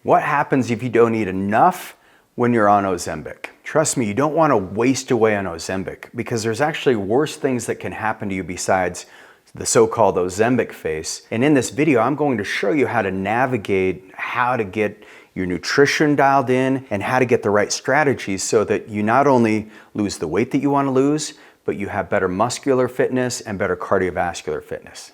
What happens if you don't eat enough when you're on Ozempic? Trust me, you don't want to waste away on Ozempic because there's actually worse things that can happen to you besides the so-called Ozempic phase. And in this video, I'm going to show you how to navigate how to get your nutrition dialed in and how to get the right strategies so that you not only lose the weight that you want to lose, but you have better muscular fitness and better cardiovascular fitness.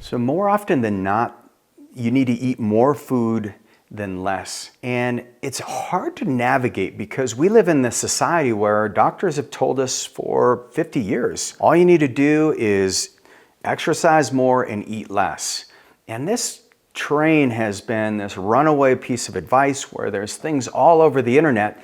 So more often than not, you need to eat more food than less. And it's hard to navigate because we live in this society where doctors have told us for 50 years, all you need to do is exercise more and eat less. And this train has been this runaway piece of advice where there's things all over the internet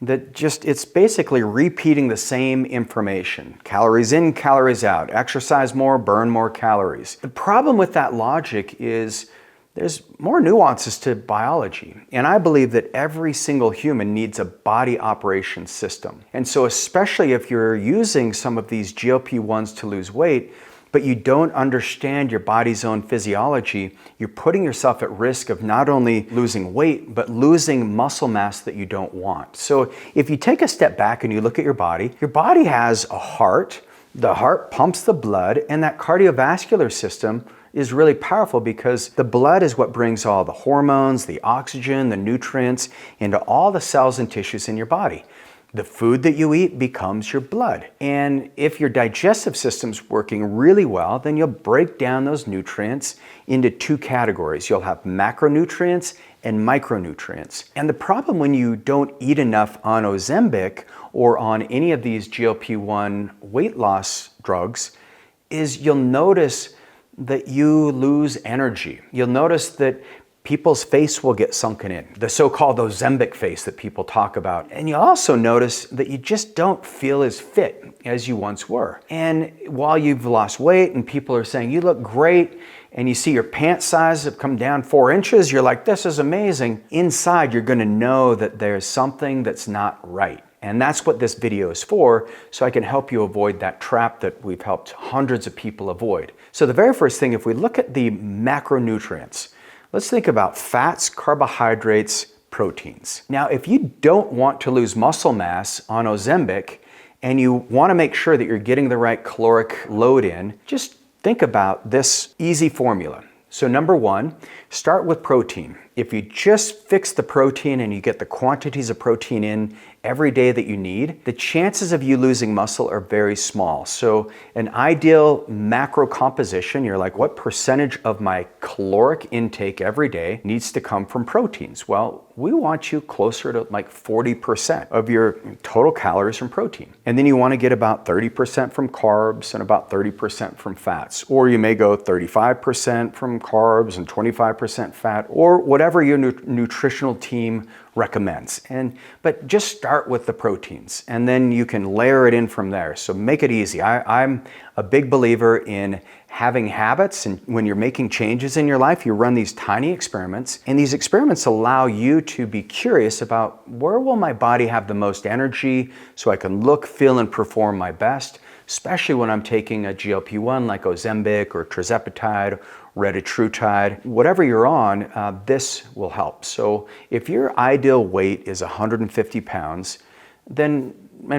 that it's basically repeating the same information. Calories in, calories out. Exercise more, burn more calories. The problem with that logic is there's more nuances to biology. And I believe that every single human needs a body operation system. And so especially if you're using some of these GLP-1s to lose weight, but you don't understand your body's own physiology, you're putting yourself at risk of not only losing weight, but losing muscle mass that you don't want. So if you take a step back and you look at your body has a heart, the heart pumps the blood, and that cardiovascular system is really powerful because the blood is what brings all the hormones, the oxygen, the nutrients into all the cells and tissues in your body. The food that you eat becomes your blood. And if your digestive system's working really well, then you'll break down those nutrients into two categories. You'll have macronutrients and micronutrients. And the problem when you don't eat enough on Ozempic or on any of these GLP-1 weight loss drugs is you'll notice that you lose energy. You'll notice that people's face will get sunken in, the so-called Ozempic face that people talk about. And you also notice that you just don't feel as fit as you once were. And while you've lost weight and people are saying, you look great, and you see your pant size have come down 4 inches, you're like, this is amazing. Inside, you're gonna know that there's something that's not right. And that's what this video is for, so I can help you avoid that trap that we've helped hundreds of people avoid. So the very first thing, if we look at the macronutrients, let's think about fats, carbohydrates, proteins. Now, if you don't want to lose muscle mass on Ozempic and you want to make sure that you're getting the right caloric load in, just think about this easy formula. So number one, start with protein. If you just fix the protein and you get the quantities of protein in every day that you need, the chances of you losing muscle are very small. So an ideal macro composition, you're like, what percentage of my caloric intake every day needs to come from proteins? Well, we want you closer to like 40% of your total calories from protein. And then you want to get about 30% from carbs and about 30% from fats. Or you may go 35% from carbs and 25% fat, or whatever your nutritional team recommends. But just start with the proteins and then you can layer it in from there. So make it easy. I'm a big believer in having habits, and when you're making changes in your life, you run these tiny experiments, and these experiments allow you to be curious about where will my body have the most energy so I can look, feel, and perform my best, especially when I'm taking a GLP-1 like Ozempic or tirzepatide, retatrutide, whatever you're on, this will help. So if your ideal weight is 150 pounds, and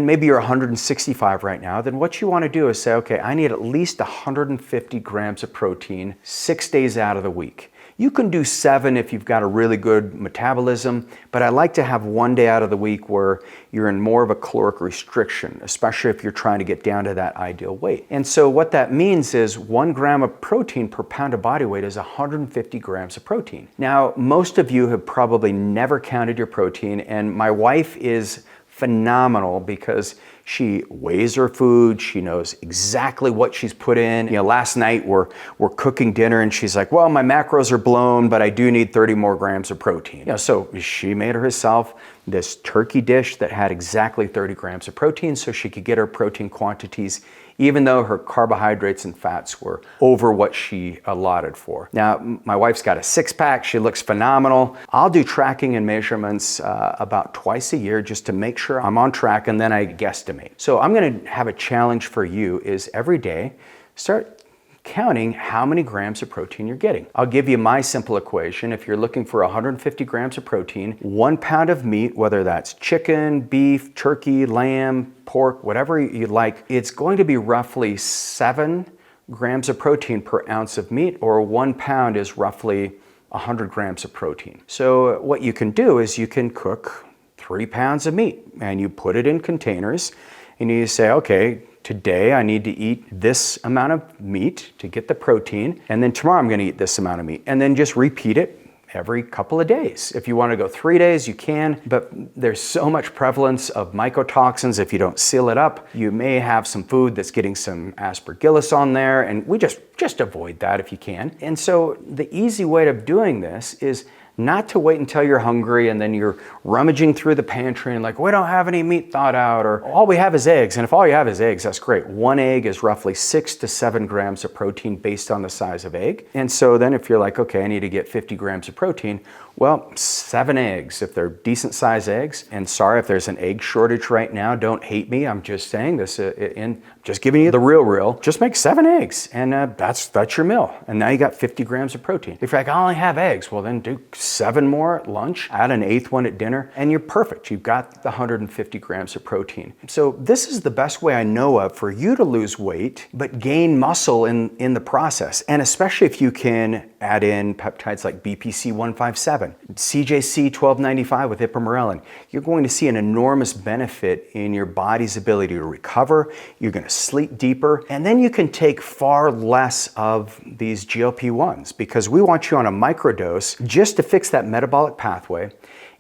maybe you're 165 right now, then what you want to do is say, okay, I need at least 150 grams of protein 6 days out of the week. You can do 7 if you've got a really good metabolism, but I like to have 1 day out of the week where you're in more of a caloric restriction, especially if you're trying to get down to that ideal weight. And so what that means is 1 gram of protein per pound of body weight is 150 grams of protein. Now, most of you have probably never counted your protein, and my wife is phenomenal because she weighs her food. She knows exactly what she's put in. Last night we're cooking dinner and she's like, well, my macros are blown, but I do need 30 more grams of protein. So she made herself this turkey dish that had exactly 30 grams of protein so she could get her protein quantities even though her carbohydrates and fats were over what she allotted for. Now, my wife's got a 6-pack. She looks phenomenal. I'll do tracking and measurements about twice a year just to make sure I'm on track, and then I guesstimate. So I'm gonna have a challenge for you is every day, start counting how many grams of protein you're getting. I'll give you my simple equation. If you're looking for 150 grams of protein, 1 pound of meat, whether that's chicken, beef, turkey, lamb, pork, whatever you like, it's going to be roughly 7 grams of protein per ounce of meat, or 1 pound is roughly 100 grams of protein. So what you can do is you can cook 3 pounds of meat and you put it in containers and you say, okay, today I need to eat this amount of meat to get the protein, and then tomorrow I'm going to eat this amount of meat, and then just repeat it every couple of days. If you want to go 3 days, you can, but there's so much prevalence of mycotoxins. If you don't seal it up, you may have some food that's getting some aspergillus on there, and we just avoid that if you can. And so the easy way of doing this is not to wait until you're hungry and then you're rummaging through the pantry and like, we don't have any meat thawed out, or all we have is eggs. And if all you have is eggs, that's great. 1 egg is roughly 6 to 7 grams of protein based on the size of egg. And so then if you're like, okay, I need to get 50 grams of protein, well, 7 eggs, if they're decent size eggs. And sorry if there's an egg shortage right now, don't hate me. I'm just saying this and just giving you the real. Just make 7 eggs and that's your meal. And now you got 50 grams of protein. If you're like, I only have eggs, well then do 7 more at lunch, add an 8th one at dinner, and you're perfect. You've got the 150 grams of protein. So this is the best way I know of for you to lose weight, but gain muscle in the process. And especially if you can add in peptides like BPC 157, CJC 1295 with ipamorelin, you're going to see an enormous benefit in your body's ability to recover. You're going to sleep deeper, and then you can take far less of these GLP-1s because we want you on a microdose just to fix that metabolic pathway.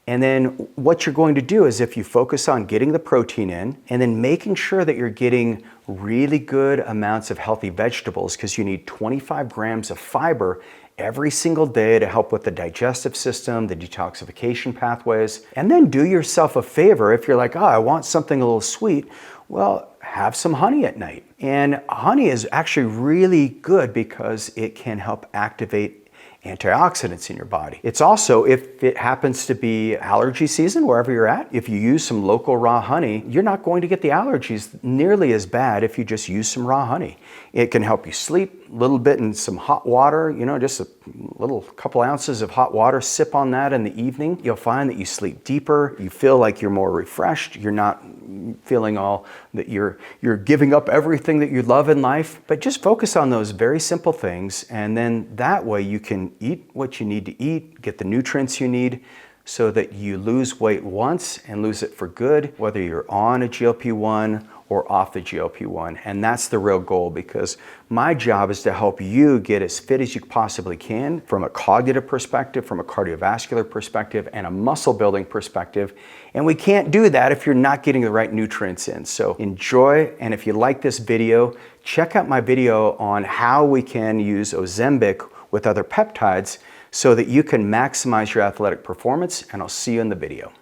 And then what you're going to do is if you focus on getting the protein in and then making sure that you're getting really good amounts of healthy vegetables, because you need 25 grams of fiber every single day to help with the digestive system, the detoxification pathways. And then do yourself a favor. If you're like, oh, I want something a little sweet, well, have some honey at night. And honey is actually really good because it can help activate antioxidants in your body. It's also, if it happens to be allergy season wherever you're at, if you use some local raw honey, you're not going to get the allergies nearly as bad if you just use some raw honey. It can help you sleep a little bit in some hot water, just a little couple ounces of hot water, sip on that in the evening. You'll find that you sleep deeper, you feel like you're more refreshed, you're not feeling all that you're giving up everything that you love in life, but just focus on those very simple things, and then that way you can eat what you need to eat, get the nutrients you need, so that you lose weight once and lose it for good, whether you're on a GLP-1 or off the GLP-1. And that's the real goal, because my job is to help you get as fit as you possibly can from a cognitive perspective, from a cardiovascular perspective, and a muscle building perspective. And we can't do that if you're not getting the right nutrients in. So enjoy, and if you like this video, check out my video on how we can use Ozempic with other peptides so that you can maximize your athletic performance, and I'll see you in the video.